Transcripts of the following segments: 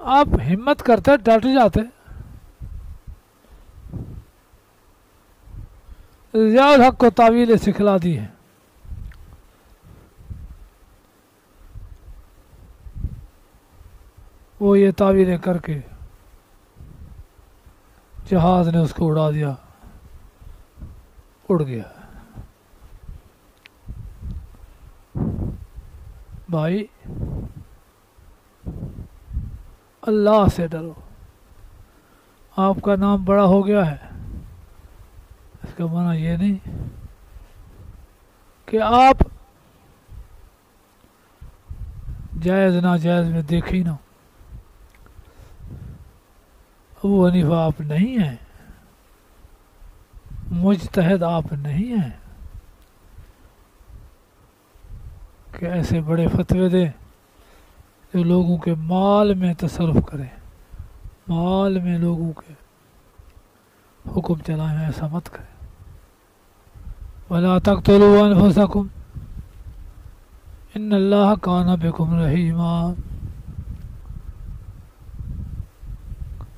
آپ ہمت کرتے ڈٹ جاتے. ضیاء الحق کو تعویلیں سکھلا دی ہیں. وہ یہ تعویلیں کر کے جہاز نے اس کو اڑا دیا, اڑ گیا. بھائی اللہ سے ڈرو. آپ کا نام بڑا ہو گیا ہے, اس کا معنی یہ نہیں کہ آپ جائز ناجائز میں دیکھیں نہ. ابو حنیفہ آپ نہیں ہیں, مجتہد آپ نہیں ہیں کہ ایسے بڑے فتوے دیں جو لوگوں کے مال میں تصرف کریں, مال میں لوگوں کے حکم چلائیں. ایسا مت کریں. وَلَا تَقْتُلُوا أَنفُسَكُمْ إِنَّ اللَّهَ كَانَ بِكُمْ رَحِيمًا.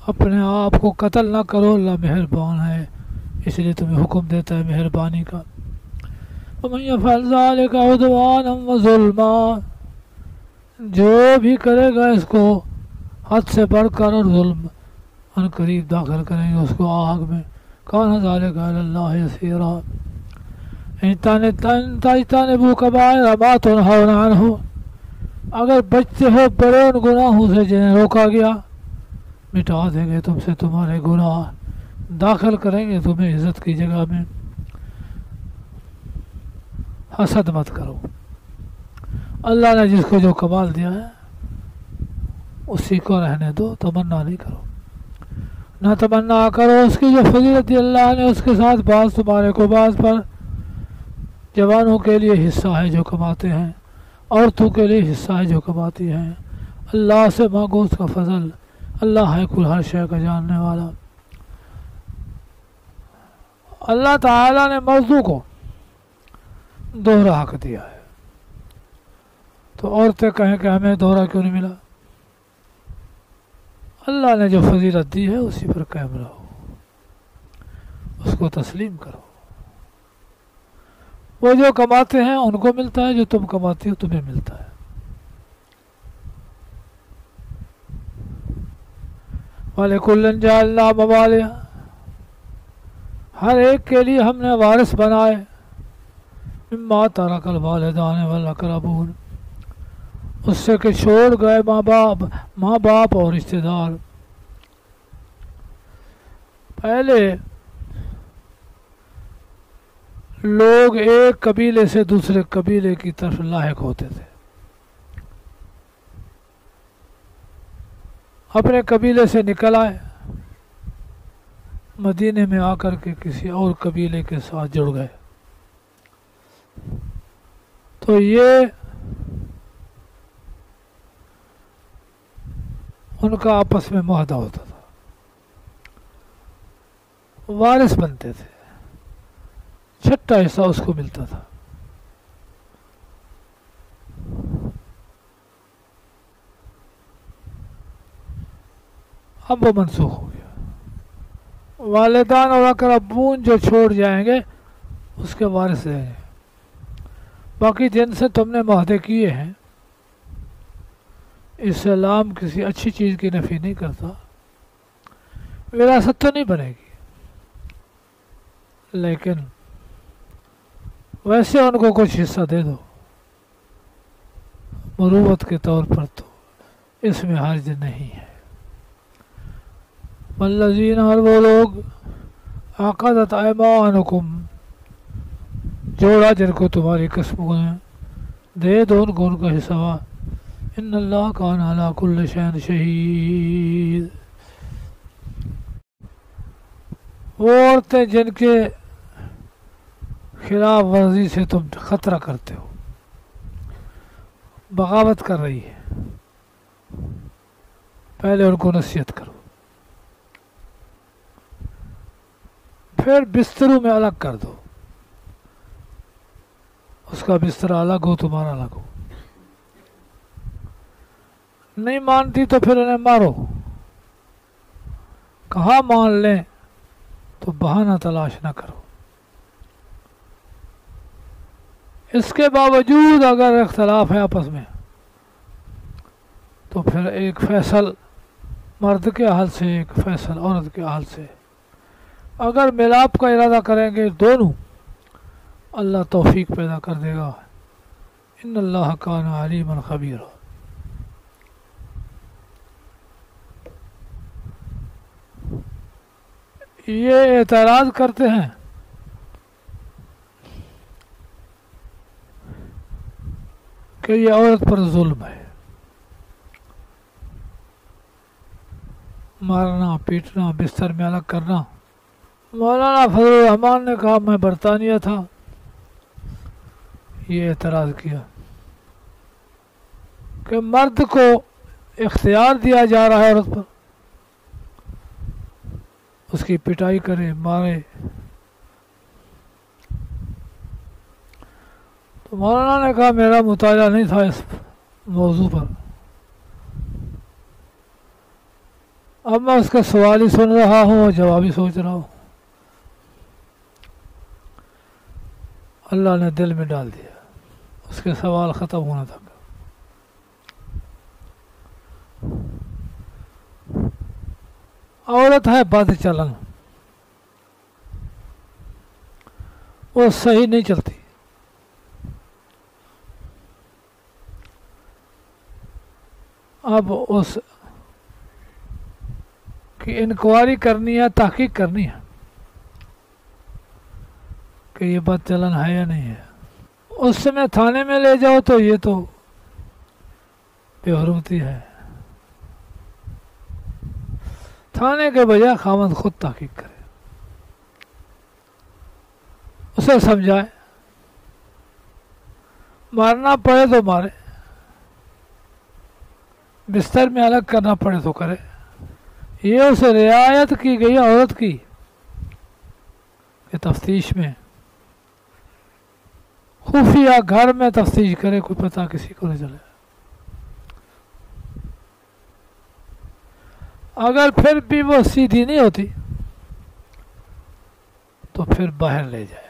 اپنے آپ کو قتل نہ کرو, اللہ مہربان ہے, اس لیے تمہیں حکم دیتا ہے مہربانی کا. وَمَن يَفْعَلْ ذَلِكَ عُدْوَانًا وَظُلْمًا, جو بھی کرے گا اس کو حد سے بڑھ کر اور ظلم, ان قریب داخل کریں گے اس کو آگ میں. كَانَ ذَلِكَ عَلَى اللَّهِ يَسِيرًا. إِن تَجْتَنِبُوا كَبَائِرَ مَا تُنْهَوْنَ عَنْهُ, اگر بچتے ہو بڑے ان گناہوں سے جنہیں روکا گیا, مٹا دیں گے تم سے تمہارے گناہ, داخل کریں گے تمہیں عزت کی جگہ میں. حسد مت کرو. اللہ نے جس کو جو کمال دیا ہے اسی کو رہنے دو, تمنا نہیں کرو. نہ تمنا کرو اس کی جو فضیلت دی اللہ نے اس کے ساتھ, بعض تمہارے کو بعض پر. جوانوں کے لیے حصہ ہے جو کماتے ہیں, عورتوں کے لیے حصہ ہے جو کماتی ہیں. اللہ سے مانگو اس کا فضل, اللہ ہے کل ہر شے کا جاننے والا. اللہ تعالیٰ نے موضوع کو دوہرا حق دیا ہے, تو عورتیں کہیں کہ ہمیں دوہرا کیوں نہیں ملا. اللہ نے جو فضیلت دی ہے اسی پر قائم رہو, اس کو تسلیم کرو. وہ جو کماتے ہیں ان کو ملتا ہے, جو تم کماتی ہو تمہیں ملتا ہے. وَلِكُلٍّ جَعَلْنَا مَوَالِيَ, ہر ایک کے لیے ہم نے وارث بنائے. مِمَّا تَرَكَ الْوَالِدَانِ وَالْأَقْرَبُونَ, اس سے کہ چھوڑ گئے ماں باپ اور رشتہ دار. پہلے لوگ ایک قبیلے سے دوسرے قبیلے کی طرف لاحق ہوتے تھے, اپنے قبیلے سے نکل آئے, مدینے میں آ کر کے کسی اور قبیلے کے ساتھ جڑ گئے. تو یہ ان کا آپس میں معاہدہ ہوتا تھا, وارث بنتے تھے, چھٹا حصہ اس کو ملتا تھا. اب وہ منسوخ ہو گیا. والدان اور اقربون جو چھوڑ جائیں گے اس کے وارث رہیں گے. باقی جن سے تم نے معاہدے کیے ہیں, اسلام کسی اچھی چیز کی نفی نہیں کرتا. وراثت تو نہیں بنے گی, لیکن ویسے ان کو کچھ حصہ دے دو مروت کے طور پر, تو اس میں حرج نہیں ہے. والذین, اور وہ لوگ, عقدت ایمانکم, جوڑا جن کو تمہاری قسموں نے, دے دو ان کو ان کا حصہ. ان اللہ کان علی کل شیء شہید, وہ عورتیں جن کے خلاف ورزی سے تم خطرہ کرتے ہو, بغاوت کر رہی ہے, پہلے ان کو نصیحت کرو, پھر بستروں میں الگ کر دو, اس کا بستر الگ ہو تمہارا الگ ہو. نہیں مانتی تو پھر انہیں مارو. کہاں مان لیں تو بہانہ تلاش نہ کرو. اس کے باوجود اگر اختلاف ہے آپس میں تو پھر ایک فیصل مرد کے حل سے ایک فیصل عورت کے حل سے اگر ملاپ کا ارادہ کریں گے دونوں, اللہ توفیق پیدا کر دے گا. ان اللہ کان علیما خبیرا. یہ اعتراض کرتے ہیں کہ یہ عورت پر ظلم ہے, مارنا پیٹنا بستر میں الگ کرنا. مولانا فضل الرحمان نے کہا میں برطانیہ تھا, یہ اعتراض کیا کہ مرد کو اختیار دیا جا رہا ہے عورت پر, اس کی پٹائی کرے مارے. تو مولانا نے کہا میرا مطالعہ نہیں تھا اس موضوع پر, اب میں اس کا سوال ہی سن رہا ہوں اور جواب ہی سوچ رہا ہوں. اللہ نے دل میں ڈال دیا اس کے سوال ختم ہونا تک. عورت ہے بد چلن, وہ صحیح نہیں چلتی. اب اس کی انکوائری کرنی ہے, تحقیق کرنی ہے کہ یہ بد چلن ہے یا نہیں ہے. اس سے میں تھانے میں لے جاؤ تو یہ تو بے حرمتی ہے. تھانے کے بجائے خاوند خود تحقیق کرے, اسے سمجھائے, مارنا پڑے تو مارے, بستر میں الگ کرنا پڑے تو کرے. یہ اسے رعایت کی گئی عورت کی کہ تفتیش میں خفیہ گھر میں تفتیش کرے, کوئی پتہ کسی کو نہیں چلے. اگر پھر بھی وہ سیدھی نہیں ہوتی تو پھر باہر لے جائے.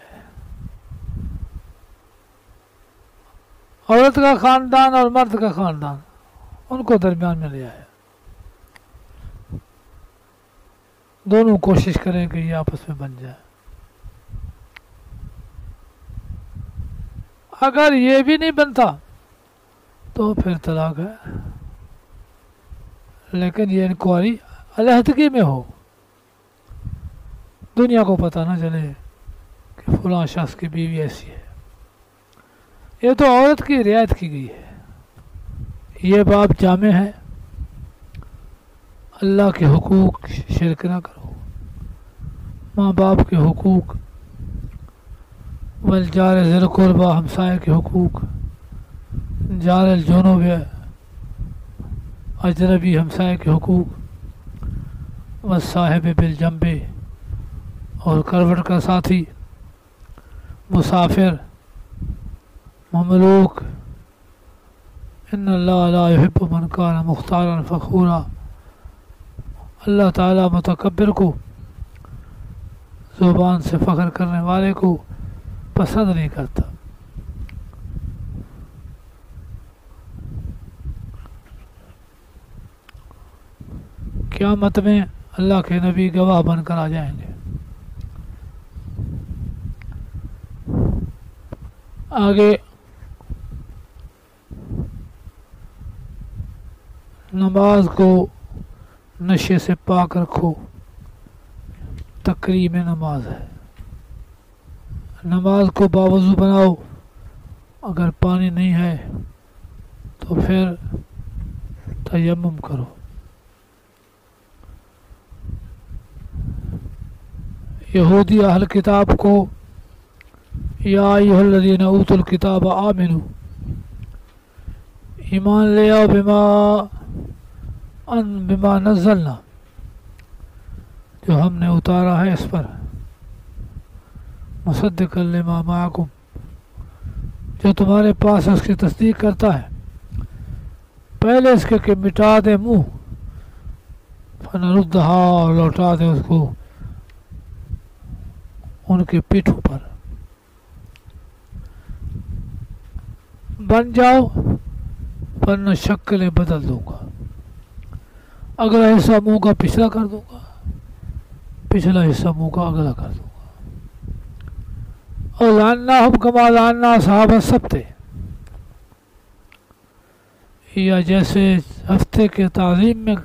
عورت کا خاندان اور مرد کا خاندان, ان کو درمیان میں لے آئے. دونوں کوشش کریں کہ یہ آپس میں بن جائے. اگر یہ بھی نہیں بنتا تو پھر طلاق ہے, لیکن یہ انکوائری علیحدگی میں ہو, دنیا کو پتہ نہ چلے کہ فلاں شخص کی بیوی ایسی ہے. یہ تو عورت کی رعایت کی گئی ہے. یہ باب جامع ہے. اللہ کے حقوق شرک نہ کرو, ماں باپ کے حقوق, والجار ذی القربہ ہمسائے کے حقوق, جار الجنوب اجنبی ہمسائے کے حقوق, والصاحب بالجنب اور کروٹ کا ساتھی, مسافر, مملوک. ان اللہ لا يحب من کان مختالا فخورا. اللہ تعالیٰ متکبر کو, زبان سے فخر کرنے والے کو پسند نہیں کرتا. قیامت میں اللہ کے نبی گواہ بن کر آ جائیں گے. آگے نماز کو نشے سے پاک رکھو, تقریم نماز ہے. نماز کو باوضو بناؤ, اگر پانی نہیں ہے تو پھر تیمم کرو. یہودی اہل کتاب کو یا ایھا الذین اوتوا الکتاب آمنو, ایمان لے آؤ بما نزلنا, جو ہم نے اتارا ہے اس پر, مصدقا لما معکم, جو تمہارے پاس اس کی تصدیق کرتا ہے. پہلے اس کے کہ مٹا دے منہ، فنردھا، اور لوٹا دے اس کو ان کے پیٹھوں پر، بن جاؤ ورنہ شکلیں بدل دوں گا، اگلا حصہ منہ کا پچھلا کر دوں گا، پچھلا حصہ منہ کا اگلا کر دوں گا، اور لعناہم کما لعنا اصحاب السبت، یا جیسے ہفتے کے تعظیم میں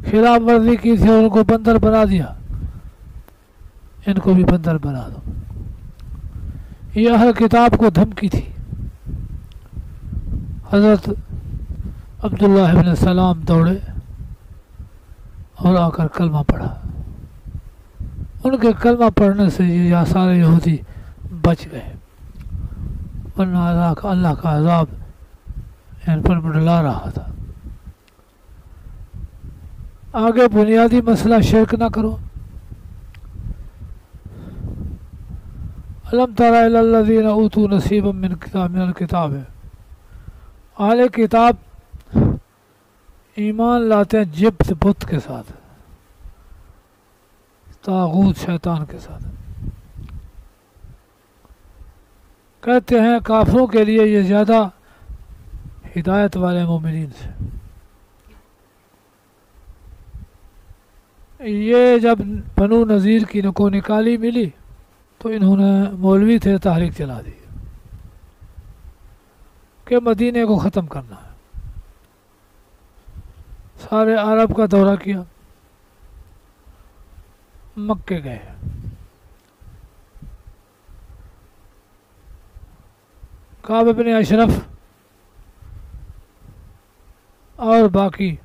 خلاف ورزی کی تھی اور ان کو بندر بنا دیا، ان کو بھی بندر بنا دو۔ یہ اہل کتاب کو دھمکی تھی۔ حضرت عبداللہ ابن سلام دوڑے اور آ کر کلمہ پڑھا، ان کے کلمہ پڑھنے سے یہ سارے یہودی بچ گئے، ورنہ اللہ کا عذاب ان پر منڈلا رہا تھا۔ آگے بنیادی مسئلہ شرک نہ کرو۔ الم تر الی الذین اوتوا نصیبا من الکتاب، اہل کتاب ایمان لاتے ہیں جبت بت کے ساتھ، طاغوت شیطان کے ساتھ، کہتے ہیں کافروں کے لیے یہ زیادہ ہدایت والے مومنین سے۔ یہ جب بنو نذیر کی کو نکالی ملی تو انہوں نے، مولوی تھے، تحریک چلا دی کہ مدینے کو ختم کرنا ہے۔ سارے عرب کا دورہ کیا، مکے گئے، کعب بن اشرف اور باقی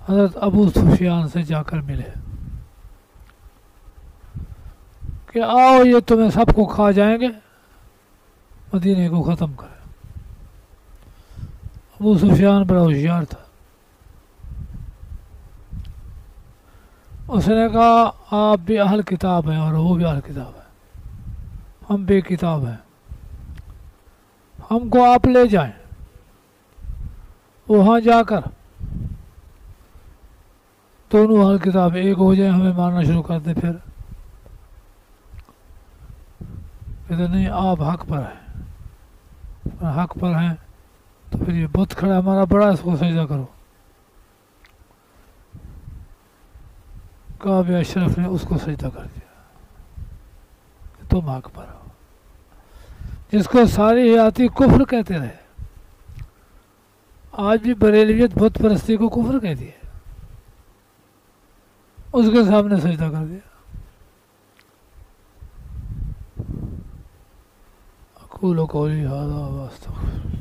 حضرت ابو سفیان سے جا کر ملے کہ آؤ یہ تمہیں سب کو کھا جائیں گے، مدینے کو ختم کریں۔ ابو سفیان بڑا ہوشیار تھا، اس نے کہا آپ بھی اہل کتاب ہیں اور وہ بھی اہل کتاب ہے، ہم بے کتاب ہیں، ہم کو آپ لے جائیں، وہاں جا کر دونوں اہل کتاب ایک ہو جائیں، ہمیں مارنا شروع کر دیں۔ پھر کہتے نہیں، آپ حق پر ہیں، حق پر ہیں تو پھر یہ بت کھڑا ہمارا بڑا، اس کو سجدہ کرو۔ کعب اشرف نے اس کو سجدہ کر دیا کہ تم حق پر ہو، جس کو ساری حیاتی کفر کہتے رہے۔ آج بھی بریلویت بت پرستی کو کفر کہتی ہے، اس کے سامنے سجدہ کر دیا۔ اقول قولی ھذا واستغفر